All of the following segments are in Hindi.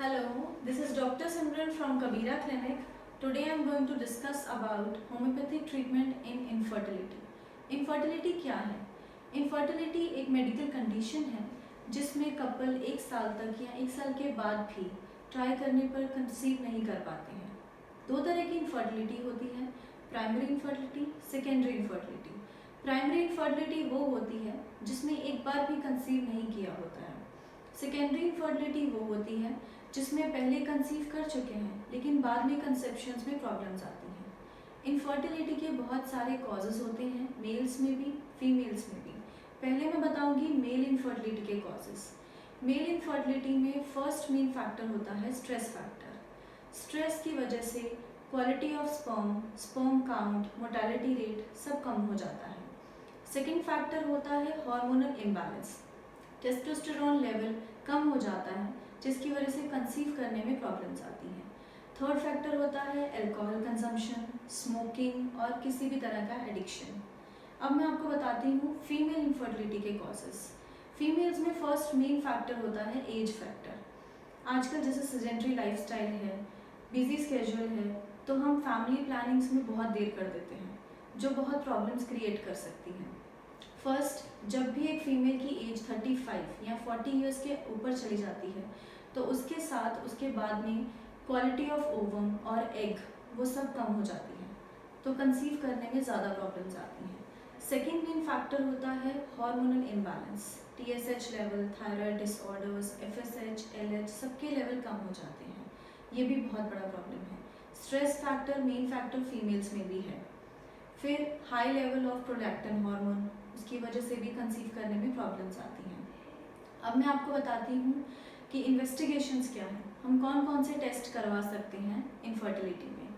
Hello, this is Dr. Simran from Kabira Clinic. Today I am going to discuss about homeopathic treatment in infertility. Infertility क्या है? Infertility एक मेडिकल कंडीशन है जिसमें कपल एक साल तक या एक साल के बाद भी ट्राई करने पर कंसीव नहीं कर पाते हैं। दो तरह की इनफर्टिलिटी होती है, primary infertility, secondary infertility. Primary infertility वो होती है जिसमें एक बार भी कंसीव नहीं किया होता है। सेकेंडरी इनफर्टिलिटी वो होती है जिसमें पहले कंसीव कर चुके हैं लेकिन बाद में कंसेप्शंस में प्रॉब्लम्स आती हैं। इनफर्टिलिटी के बहुत सारे कॉजेज़ होते हैं, मेल्स में भी फीमेल्स में भी। पहले मैं बताऊंगी मेल इनफर्टिलिटी के कॉजेज़। मेल इनफर्टिलिटी में फर्स्ट मेन फैक्टर होता है स्ट्रेस फैक्टर। स्ट्रेस की वजह से quality of sperm, sperm count, mortality rate सब कम हो जाता है। सेकेंड फैक्टर होता है हार्मोनल इम्बैलेंस। टेस्टोस्टेरोन लेवल कम हो जाता है जिसकी वजह से कंसीव करने में प्रॉब्लम्स आती हैं। थर्ड फैक्टर होता है अल्कोहल कंजम्पशन, स्मोकिंग और किसी भी तरह का एडिक्शन। अब मैं आपको बताती हूँ फीमेल इनफर्टिलिटी के कॉजेज़। फीमेल्स में फर्स्ट मेन फैक्टर होता है एज फैक्टर। आजकल जैसे सेडेंटरी लाइफस्टाइल है, बिजी स्केड्यूल है, तो हम फैमिली प्लानिंग्स में बहुत देर कर देते हैं जो बहुत प्रॉब्लम्स क्रिएट कर सकती हैं। फर्स्ट, जब भी एक फीमेल की एज 35 या 40 ईयर्स के ऊपर चली जाती है तो उसके साथ उसके बाद में क्वालिटी ऑफ ओवम और एग वो सब कम हो जाती है, तो कंसीव करने में ज़्यादा प्रॉब्लम्स आती हैं। सेकेंड मेन फैक्टर होता है hormonal imbalance. TSH level, thyroid disorders, FSH, LH सबके लेवल कम हो जाते हैं, ये भी बहुत बड़ा प्रॉब्लम है। Stress factor main factor females में भी है। फिर high level of prolactin hormone, उसकी वजह से भी कंसीव करने में प्रॉब्लम्स आती हैं। अब मैं आपको बताती हूँ कि इन्वेस्टिगेशंस क्या हैं, हम कौन कौन से टेस्ट करवा सकते हैं इनफर्टिलिटी में।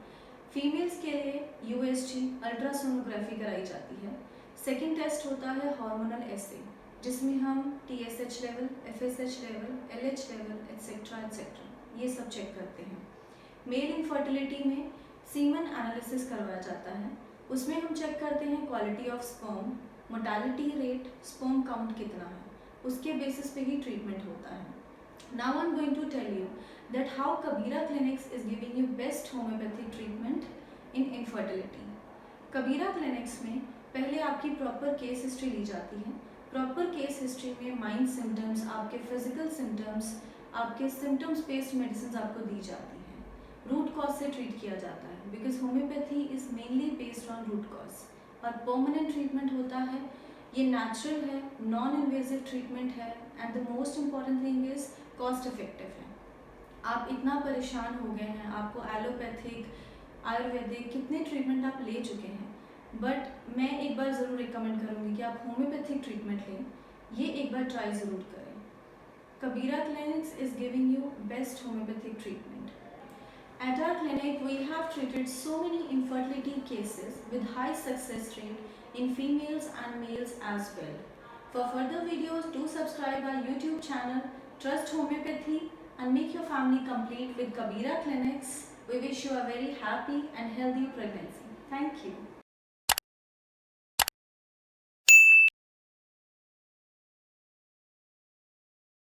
फीमेल्स के लिए USG अल्ट्रासोनोग्राफी कराई जाती है। सेकेंड टेस्ट होता है हार्मोनल एसे, जिसमें हम TSH level, FSH level, LH level etcetera ये सब चेक करते हैं। मेल इनफर्टिलिटी में सीमन एनालिसिस करवाया जाता है, उसमें हम चेक करते हैं quality of sperm, mortality rate, sperm count कितना है, उसके बेसिस पे ही ट्रीटमेंट होता है। Now I am going to tell you that how Kabira clinics is giving you best homeopathic treatment in infertility. Kabira clinics में पहले आपकी प्रॉपर केस हिस्ट्री ली जाती है। प्रॉपर केस हिस्ट्री में माइंड सिम्टम्स, आपके फिजिकल सिम्टम्स, आपके सिम्टम्स बेस्ड मेडिसिन आपको दी जाती है। रूट कॉज से ट्रीट किया जाता है because homeopathy is mainly based on root cause. और परमानेंट ट्रीटमेंट होता है, ये नेचुरल है, नॉन इन्वेजिव ट्रीटमेंट है and the most important thing is cost effective है। आप इतना परेशान हो गए हैं, आपको एलोपैथिक, आयुर्वेदिक कितने ट्रीटमेंट आप ले चुके हैं, बट मैं एक बार ज़रूर रिकमेंड करूँगी कि आप होम्योपैथिक ट्रीटमेंट लें, ये एक बार ट्राई ज़रूर करें। Kabira clinics is giving you best homeopathic treatment. At our clinic, we have treated so many infertility cases with high success rate in females and males as well. For further videos, do subscribe our YouTube channel, Trust Homeopathy, and make your family complete with Kabira Clinics. We wish you a very happy and healthy pregnancy. Thank you.